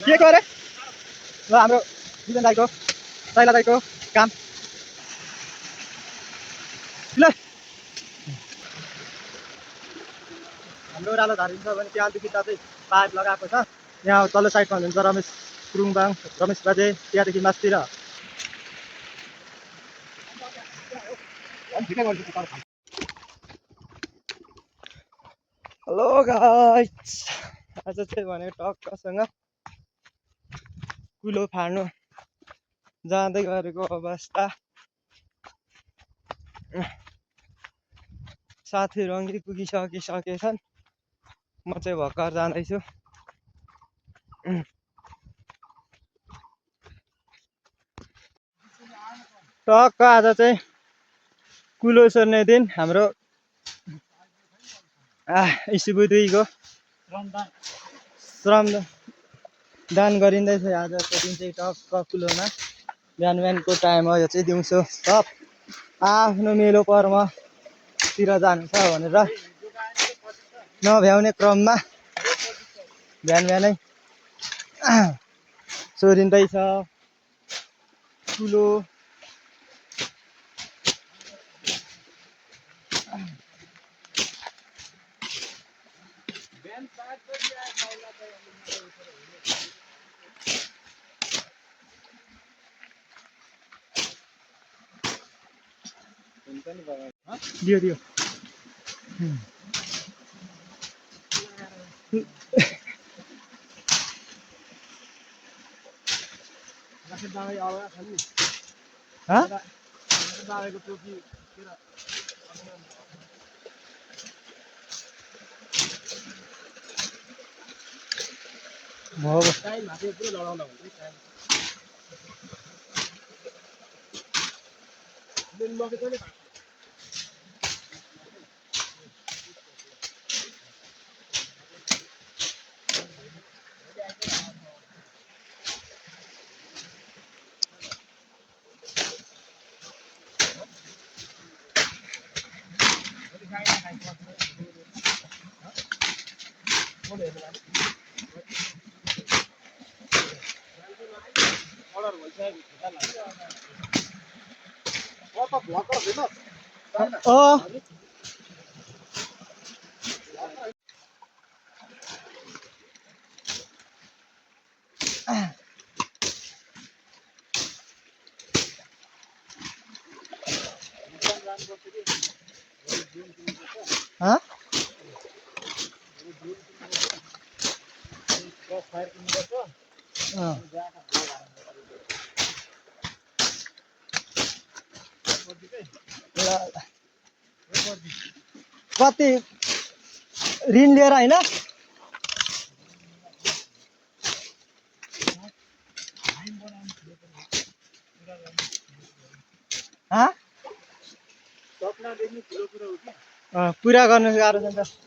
के को अरे ल हाम्रो बिजन दाइको साइला दाइको काम ल हाम्रो ओह्रालो धारिन्छ भने त्यहाँदेखि चाहिँ पाइप लगाएको छ यहाँ तल्लो साइडमा हुनुहुन्छ रमेश गुरुङबाङ रमेश बाजे त्यहाँदेखि मास्तिर हेलो गाइस आज चाहिँ भने टक्कसँग कुलो फाड्नु जाँदै गरेको अवस्था साथीहरू अघि पुगिसकेछन् म चाहिँ भर्खर जाँदैछु टक्क आज चाहिँ कुलो सोर्ने दिन हाम्रो इसिबुदुईको श्रम दान गरिँदैछ आजको दिन चाहिँ टक्क कुलोमा बिहानको टाइम हो यो चाहिँ दिउँसो सब आफ्नो मेलो पर्वतिर जानु छ भनेर नभ्याउने क्रममा बिहानै सोरिँदैछ कुलो दियो दियो कति ऋण लिएर होइन पुरा गर्नु गाह्रो छ नि त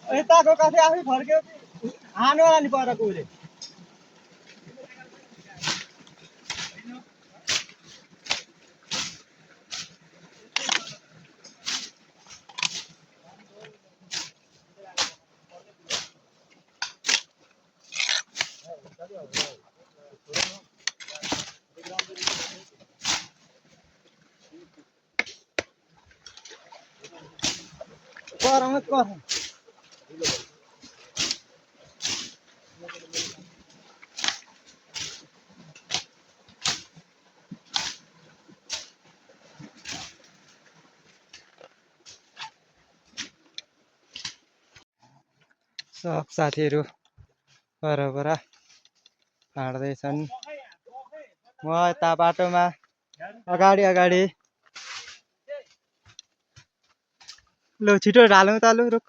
यताको कथै आफै फर्क्यो हानु होला नि परको उसले कराउनु कर सब साथीहरू बराबर फाँड्दैछन्। म यता बाटोमा अगाडि अगाडि। लु छिटो ढालौँ त लु रुख।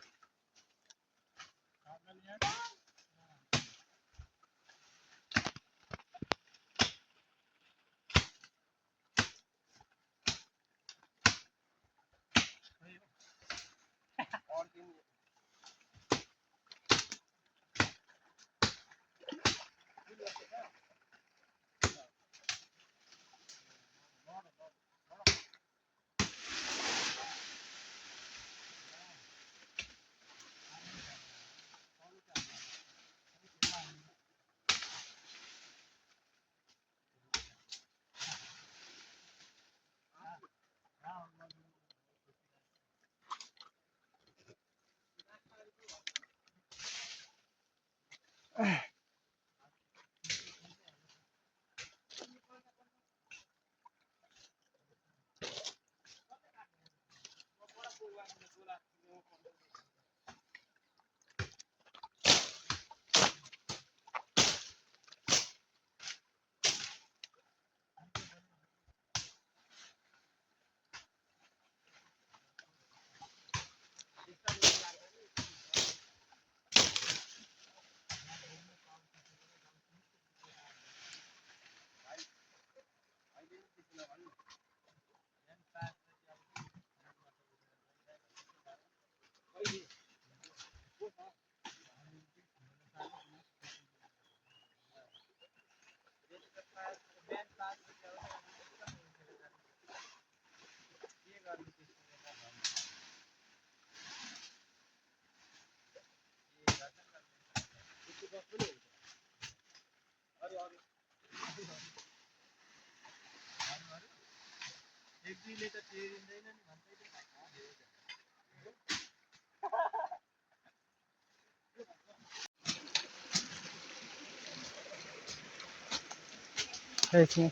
एकछिन।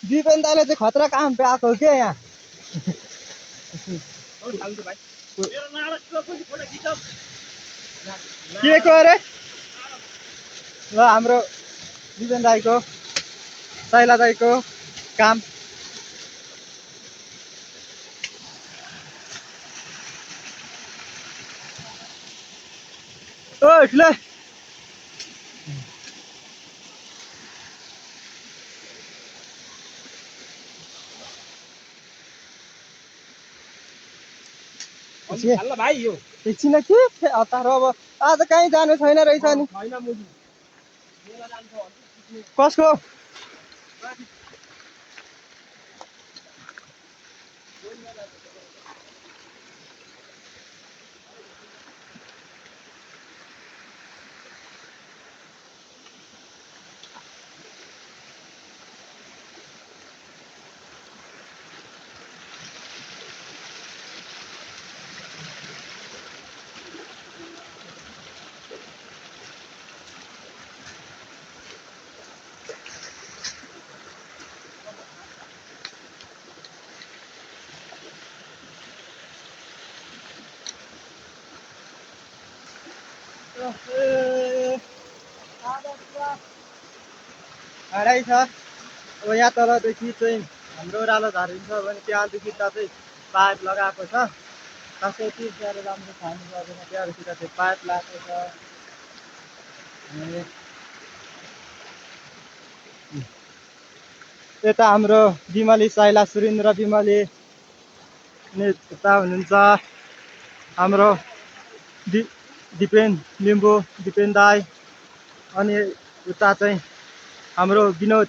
दिपेन दाले चाहिँ खतरा काम पाएको हो क्या यहाँ। के को अरे? ल हाम्रो दिपेन दाईको शैला दाईको काम। ओ ठुलो एकछिन के हतार अब आज कहीँ जानु छैन रहेछ नि। कसको? हाडै छ। अब यहाँ तलदेखि चाहिँ हाम्रो ओह्रालो झरिन्छ भने त्यहाँदेखि चाहिँ पाइप लगाएको छ। खासै यति साह्रो राम्रो खानु पर्दैन, त्यहाँदेखि चाहिँ पाइप लगाएको छ। यता हाम्रो बिमली शैला सुरेन्द्र बिमली नेता हुनुहुन्छ। हाम्रो दिपेन लिम्बू दिपेन दाई। अनि उता चाहिँ हाम्रो विनोद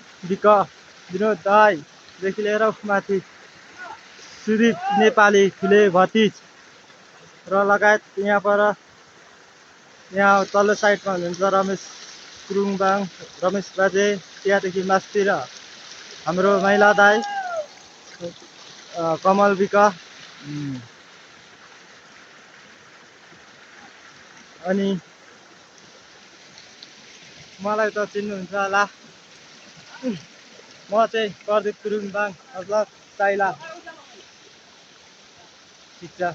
दाईदेखि लिएर माथि सुदीप नेपाली ठुले भतिज र लगायत यहाँ पर यहाँ तल्लो साइडमा हुनुहुन्छ रमेश गुरुङबाङ, रमेश बाजे। त्यहाँदेखि मास्तिर हाम्रो महिला दाई कमल विक। अनि मलाई त चिन्नुहुन्छ होला, म चाहिँ प्रदीप तुरुङबाङ मतलब साइला। ठिक छ।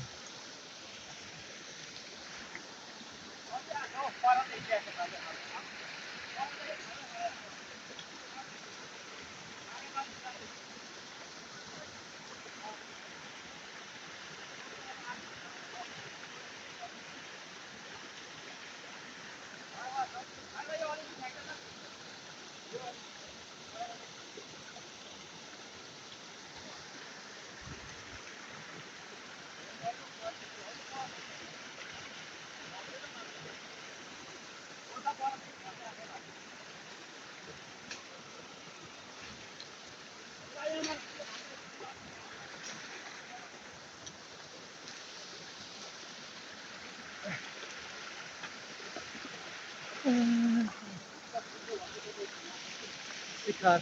शिखर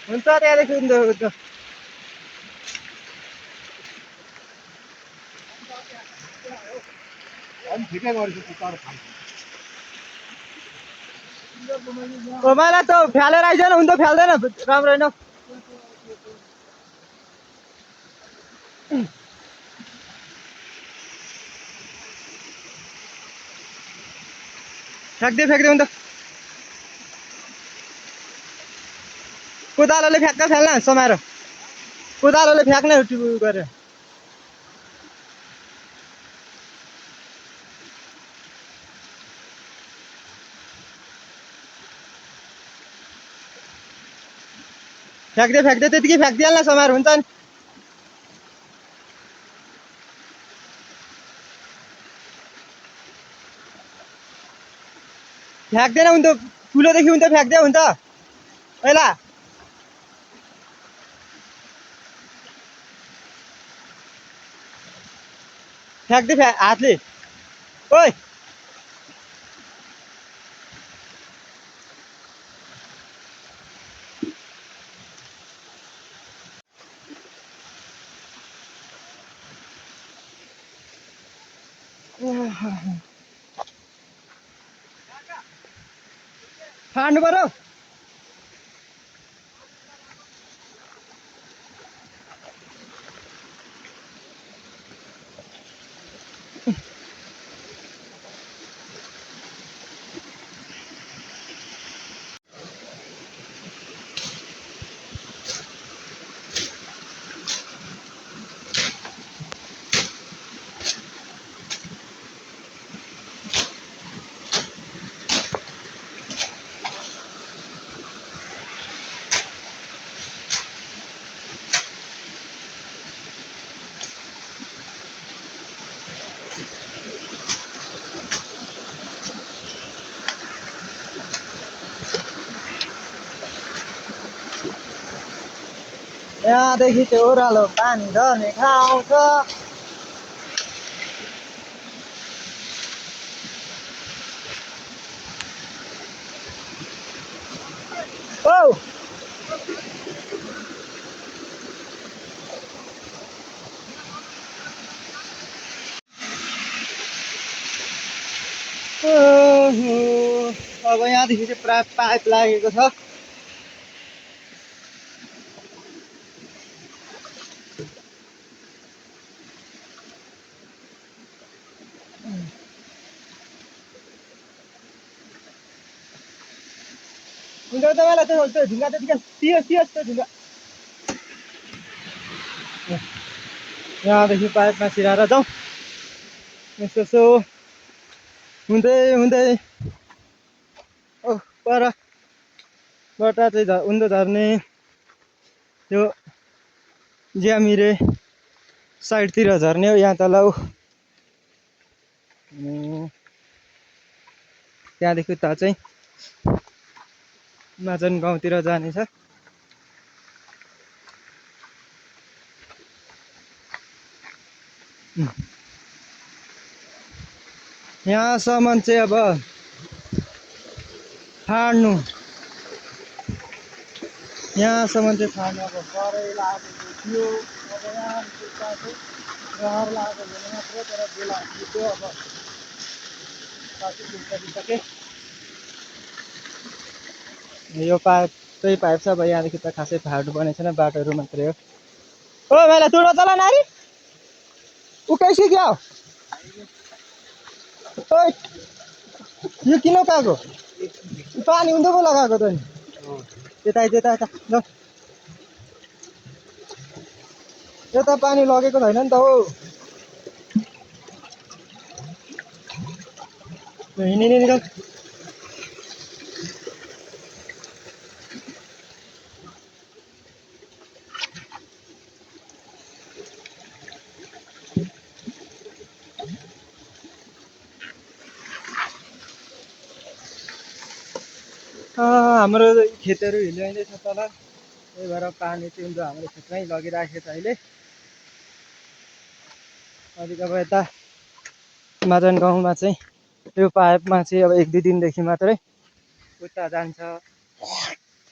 हुन्छ त्यहाँदेखि हुन्छ। मलाई त फ्यालेर आइज न, हुन्छ फ्याल्दैन राम्रो होइन। फ्याँक्दै हुन्छ। कोदालोले फ्याँक्न फ्याल्न समाएर, कोदालोले फ्याँक्ने गरेर। फ्याँक्दै त्यतिकै फ्याँक्दिहाल्न समाएर, हुन्छ नि। फ्याँक्दैन हुन्छ, ठुलोदेखि हुन्छ फ्याँक्दै हुन्छ पहिला। फ्याँक्दै हातले। ओइ फाड्नु पर्यो। यहाँदेखि त्यो ओह्रालो पानी झर्ने ठाउँ छ। औ अब यहाँदेखि चाहिँ प्राय पाइप लागेको छ। हुन्छ तपाईँलाई त्यो ढुङ्गा त्यतिकै तियोस् त्यो ढुङ्गा। यहाँदेखि पाइपमा छिराएर जाउँ। यसो हुँदै परबाट चाहिँ उँधो झर्ने त्यो ज्यामिरे साइडतिर झर्ने हो। यहाँ तल त्यहाँदेखि उता चाहिँ माचन गाउँतिर जानेछ। यहाँसम्म चाहिँ अब फाड्नु, यहाँसम्म चाहिँ फाड्नु अब करै लागेको थियो। अब यहाँ जुत्ता चाहिँ रहर लागेको भने मात्रै, तर बेला बित्यो अब पछि बिस्तारै। यो पाइप त्यही पाइप छ, अब यहाँदेखि त खासै फाड्नु पर्ने छैन, बाटोहरू मात्रै हो। ओ भाइलाई तुडो चला नारी ऊ कैसे क्या हो ओइ यो किन उकाएको पानी उँधो पो लगाएको त नि यता यता यता ल यता पानी लगेको छैन नि त हो हिँडिने नि हाम्रो खेतहरू हिल्याइँदैछ तल, त्यही भएर पानी चाहिँ उँधो हाम्रो खेतमै लगिराखेको छ अहिले। अलिक अब यता मादन गाउँमा चाहिँ यो पाइपमा चाहिँ अब 1-2 दिनदेखि मात्रै उता जान्छ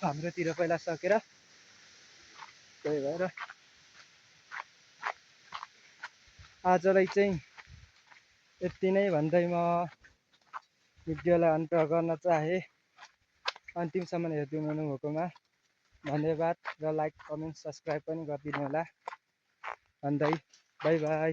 हाम्रोतिर पहिला सकेर, त्यही भएर आजलाई चाहिँ यति नै भन्दै म भिडियोलाई अन्त गर्न चाहे। अन्तिमसम्म हेरिदिनु हुनुभएकोमा धन्यवाद र लाइक कमेन्ट सब्सक्राइब पनि गरिदिनु होला भन्दै बाई बाई।